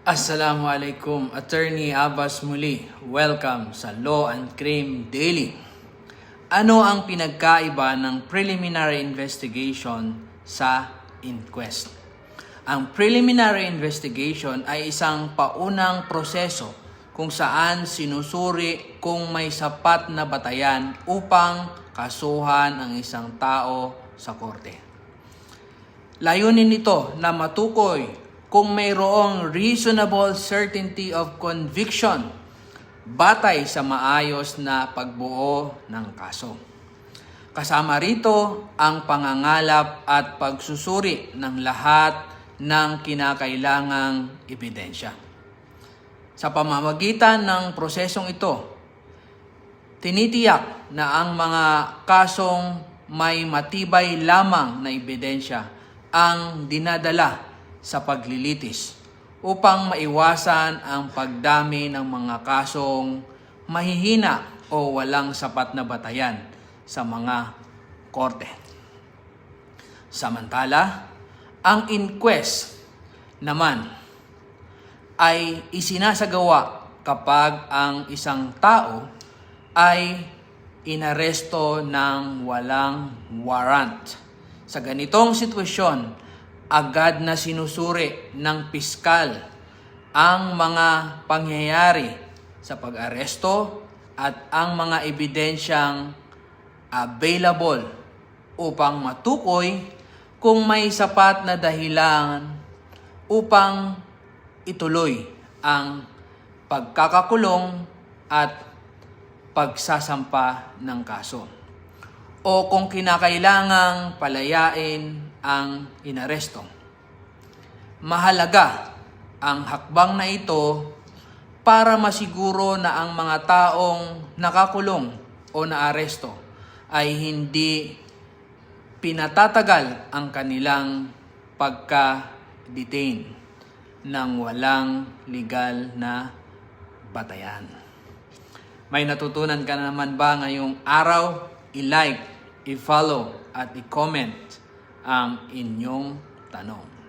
Assalamualaikum, Attorney Abbas muli. Welcome sa Law and Crime Daily. Ano ang pinagkaiba ng preliminary investigation sa inquest? Ang preliminary investigation ay isang paunang proseso kung saan sinusuri kung may sapat na batayan upang kasuhan ang isang tao sa korte. Layunin nito na matukoy kung mayroong reasonable certainty of conviction batay sa maayos na pagbuo ng kaso. Kasama rito ang pangangalap at pagsusuri ng lahat ng kinakailangang ebidensya. Sa pamamagitan ng prosesong ito, tinitiyak na ang mga kasong may matibay lamang na ebidensya ang dinadala sa paglilitis upang maiwasan ang pagdami ng mga kasong mahihina o walang sapat na batayan sa mga korte. Samantala, ang inquest naman ay isinasagawa kapag ang isang tao ay inaresto ng walang warrant. Sa ganitong sitwasyon, agad na sinusuri ng piskal ang mga pangyayari sa pag-aresto at ang mga ebidensyang available upang matukoy kung may sapat na dahilan upang ituloy ang pagkakakulong at pagsasampa ng kaso, o kung kinakailangang palayain ang inaresto. Mahalaga ang hakbang na ito para masiguro na ang mga taong nakakulong o naaresto ay hindi pinatatagal ang kanilang pagka-detain ng walang legal na batayan. May natutunan ka naman ba ngayong araw? I-like, i-follow at i-comment ang inyong tanong.